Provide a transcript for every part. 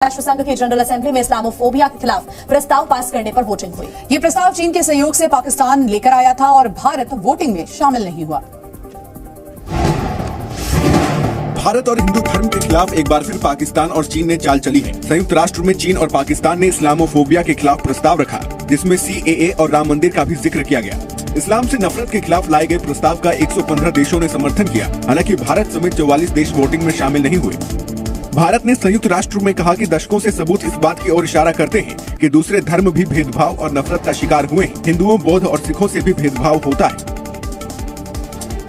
राष्ट्र संघ की जनरल असेंबली में इस्लामोफोबिया के खिलाफ प्रस्ताव पास करने पर वोटिंग हुई। ये प्रस्ताव चीन के सहयोग से पाकिस्तान लेकर आया था और भारत वोटिंग में शामिल नहीं हुआ। भारत और हिंदू धर्म के खिलाफ एक बार फिर पाकिस्तान और चीन ने चाल चली है। संयुक्त राष्ट्र में चीन और पाकिस्तान ने इस्लामोफोबिया के खिलाफ प्रस्ताव रखा, जिसमें CAA और राम मंदिर का भी जिक्र किया गया। इस्लाम से नफरत के खिलाफ लाए गए प्रस्ताव का 115 देशों ने समर्थन किया। हालांकि भारत समेत 44 देश वोटिंग में शामिल नहीं हुए। भारत ने संयुक्त राष्ट्र में कहा कि दशकों से सबूत इस बात की ओर इशारा करते हैं कि दूसरे धर्म भी भेदभाव और नफरत का शिकार हुए हैं। हिंदुओं, बौद्ध और सिखों से भी भेदभाव होता है।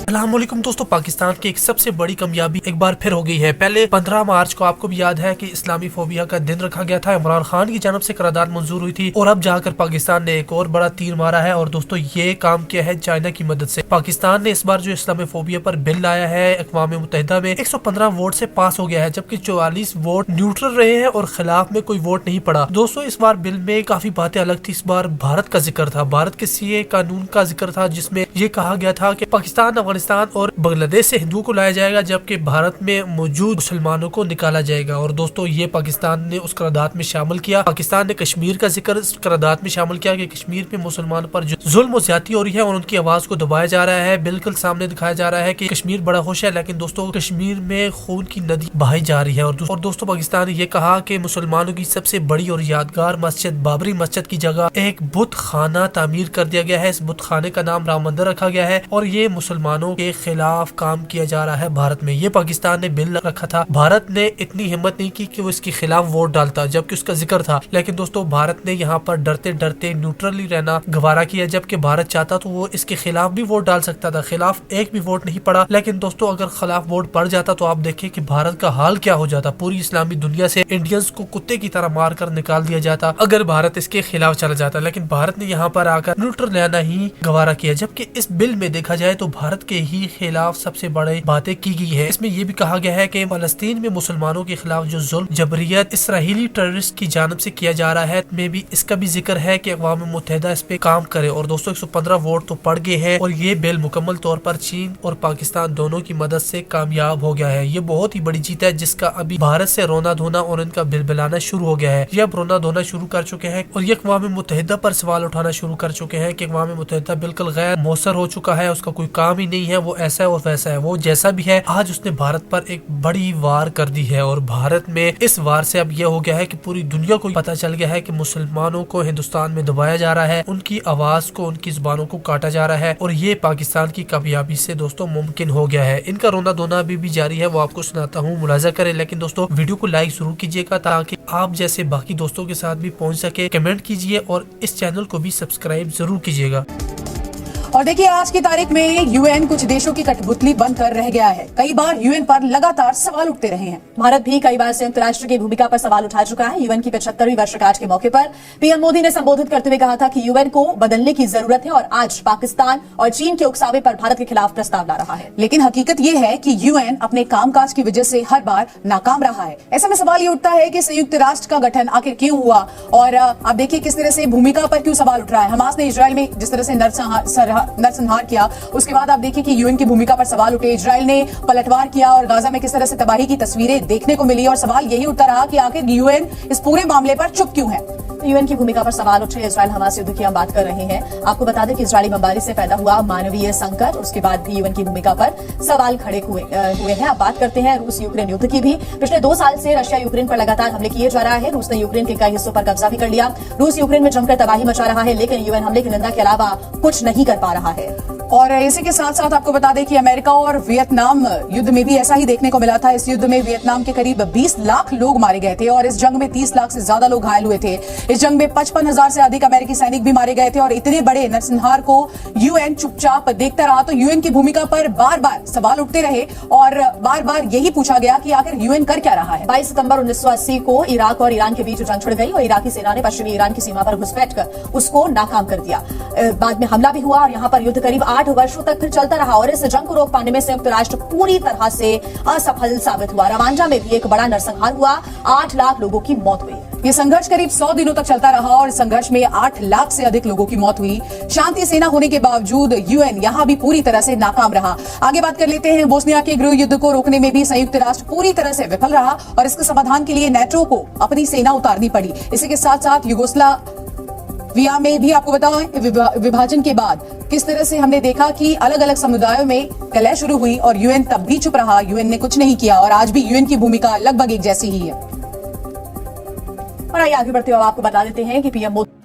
अस्सलामुअलैकुम दोस्तों, पाकिस्तान की एक सबसे बड़ी कामयाबी एक बार फिर हो गई है। पहले 15 मार्च को आपको भी याद है कि इस्लामी फोबिया का दिन रखा गया था। इमरान खान की जानब से करारदाद मंजूर हुई थी और अब जाकर पाकिस्तान ने एक और बड़ा तीर मारा है। और दोस्तों, ये काम किया है चाइना की मदद से। पाकिस्तान ने इस बार जो इस्लामी फोबिया पर बिल लाया है, अक़वाम मुत्तहिदा में 115 वोट से पास हो गया है, जबकि 44 वोट न्यूट्रल रहे हैं और खिलाफ में कोई वोट नहीं पड़ा। दोस्तों, इस बार बिल में काफी बातें अलग थी। इस बार भारत का जिक्र था, भारत के CAA कानून का जिक्र था, जिसमें ये कहा गया था कि पाकिस्तान, अफगानिस्तान और बांग्लादेश से हिंदुओं को लाया जाएगा, जबकि भारत में मौजूद मुसलमानों को निकाला जाएगा। और दोस्तों, ये पाकिस्तान ने उस करारदाद में शामिल किया। पाकिस्तान ने कश्मीर का जिक्र इस करारदाद में शामिल किया कि कश्मीर में मुसलमानों पर जो जुल्म और ज्यादती हो रही है और उनकी आवाज को दबाया जा रहा है, बिल्कुल सामने दिखाया जा रहा है कि कश्मीर बड़ा खुश है, लेकिन दोस्तों कश्मीर में खून की नदी बहाई जा रही है। और दोस्तों, पाकिस्तान ने ये कहा कि मुसलमानों की सबसे बड़ी और यादगार मस्जिद बाबरी मस्जिद की जगह एक बुत खाना तामीर कर दिया गया है। इस बुत खाने का नाम राम मंदिर रखा गया है और ये मुसलमानों के खिलाफ काम किया जा रहा है भारत में। ये पाकिस्तान ने बिल रखा था। भारत ने इतनी हिम्मत नहीं की कि वो इसके खिलाफ वोट डालता, जबकि उसका जिक्र था। लेकिन दोस्तों, भारत ने यहाँ पर डरते डरते न्यूट्रली रहना गवारा किया। जबकि भारत चाहता तो वो इसके खिलाफ भी वोट डाल सकता था। खिलाफ एक भी वोट नहीं पड़ा। लेकिन दोस्तों, अगर खिलाफ वोट पड़ जाता तो आप देखिए कि भारत का हाल क्या हो जाता। पूरी इस्लामी दुनिया से इंडियंस को कुत्ते की तरह मार कर निकाल दिया जाता अगर भारत इसके खिलाफ चला जाता। लेकिन भारत ने यहाँ पर आकर न्यूट्रल रहना ही गवारा किया। जबकि इस बिल में देखा जाए तो भारत के ही खिलाफ सबसे बड़े बातें की गई है। इसमें यह भी कहा गया है कि फलस्तीन में मुसलमानों के खिलाफ जो जुल्म जबरियत इसराइली टेररिस्ट की जानब से किया जा रहा है, में भी इसका भी जिक्र है कि अक़वाम मुत्तहिदा इस पे काम करे। और दोस्तों, 115 वोट तो पड़ गए हैं और ये बिल मुकम्मल तौर पर चीन और पाकिस्तान दोनों की मदद से कामयाब हो गया है। ये बहुत ही बड़ी जीत है, जिसका अभी भारत से रोना धोना और इनका बिलबिलाना शुरू हो गया है। ये अब रोना धोना शुरू कर चुके हैं और ये अक़वाम मुत्तहिदा पर सवाल उठाना शुरू कर चुके हैं कि अक़वाम मुत्तहिदा बिल्कुल गैर मौसर हो चुका है, उसका कोई काम ही नहीं है, वो ऐसा है और वैसा है, वो जैसा भी है। आज उसने भारत पर एक बड़ी वार कर दी है और भारत में इस वार से अब यह हो गया है कि पूरी दुनिया को पता चल गया है कि मुसलमानों को हिंदुस्तान में दबाया जा रहा है, उनकी आवाज को, उनकी जुबानों को काटा जा रहा है। और ये पाकिस्तान की कामयाबी से दोस्तों मुमकिन हो गया है। इनका रोना धोना अभी भी जारी है, वो आपको सुनाता हूँ, मुलाजा करें। लेकिन दोस्तों, वीडियो को लाइक जरूर कीजिएगा ताकि आप जैसे बाकी दोस्तों के साथ भी पहुँच सके। कमेंट कीजिए और इस चैनल को भी सब्सक्राइब जरूर कीजिएगा। और देखिए, आज की तारीख में UN कुछ देशों की कठपुतली बनकर रह गया है। कई बार UN पर लगातार सवाल उठते रहे हैं। भारत भी कई बार संयुक्त राष्ट्र की भूमिका पर सवाल उठा चुका है। UN की 75वीं वर्षगांठ के मौके पर PM मोदी ने संबोधित करते हुए कहा था कि UN को बदलने की जरूरत है और आज पाकिस्तान और चीन के उकसावे पर भारत के खिलाफ प्रस्ताव ला रहा है। लेकिन हकीकत ये है कि UN अपने कामकाज की वजह से हर बार नाकाम रहा है। ऐसे में सवाल ये उठता है कि संयुक्त राष्ट्र का गठन आखिर क्यों हुआ और आप देखिए किस तरह से भूमिका पर क्यों सवाल उठ रहा है। हमास ने इजराइल में जिस तरह से नरसंहार किया, उसके बाद आप देखिए कि UN की भूमिका पर सवाल उठे। इजराइल ने पलटवार किया और गाजा में किस तरह से तबाही की तस्वीरें देखने को मिली और सवाल यही उठता रहा कि आखिर UN इस पूरे मामले पर चुप क्यों है। UN की भूमिका पर सवाल उठे। इजराइल हमास युद्ध की हम बात कर रहे हैं। आपको बता दें कि इजरायली बमबारी से पैदा हुआ मानवीय संकट, उसके बाद भी UN की भूमिका पर सवाल खड़े हुए हैं। अब बात करते हैं रूस यूक्रेन युद्ध की भी। पिछले 2 साल से रशिया यूक्रेन पर लगातार हमले किए जा रहा है। रूस ने यूक्रेन के कई हिस्सों पर कब्जा भी कर लिया। रूस यूक्रेन में जमकर तबाही मचा रहा है, लेकिन UN हमले की निंदा के अलावा कुछ नहीं कर पा रहा है। और इसी के साथ साथ आपको बता दें कि अमेरिका और वियतनाम युद्ध में भी ऐसा ही देखने को मिला था। इस युद्ध में वियतनाम के करीब 20 लाख लोग मारे गए थे और इस जंग में 30 लाख से ज्यादा लोग घायल हुए थे। इस जंग में 55,000 से अधिक अमेरिकी सैनिक भी मारे गए थे और इतने बड़े नरसंहार को UN चुपचाप देखता रहा। तो UN की भूमिका पर बार बार सवाल उठते रहे और बार बार यही पूछा गया कि आखिर UN कर क्या रहा है। 22 सितंबर 1980 को इराक और ईरान के बीच जंग छिड़ गई और इराकी सेना ने पश्चिमी ईरान की सीमा पर घुसपैठ कर उसको नाकाम कर दिया। बाद में हमला भी हुआ और यहाँ पर युद्ध करीब 8 वर्षों तक फिर चलता रहा और इस जंग को रोक पाने में संयुक्त राष्ट्र पूरी तरह से असफल साबित हुआ। रवांडा में भी एक बड़ा नरसंहार हुआ, 8 लाख लोगों की मौत हुई। ये संघर्ष करीब 100 दिनों तक चलता रहा और इस संघर्ष में 8 लाख से अधिक लोगों की मौत हुई। शांति सेना होने के बावजूद यूएन यहां भी पूरी तरह से नाकाम रहा। आगे बात कर लेते हैं, बोस्निया के गृह युद्ध को रोकने में भी संयुक्त राष्ट्र पूरी तरह से विफल रहा और इसके समाधान के लिए नेटो को अपनी सेना उतारनी पड़ी। इसी के साथ साथ युगोस्लाविया में भी आपको बताओ विभाजन के बाद किस तरह से हमने देखा कि अलग अलग समुदायों में कलह शुरू हुई और यूएन तब भी चुप रहा। यूएन ने कुछ नहीं किया और आज भी यूएन की भूमिका लगभग एक जैसी ही है। और आइए आगे बढ़ते हुए आपको बता देते हैं कि पीएम मोदी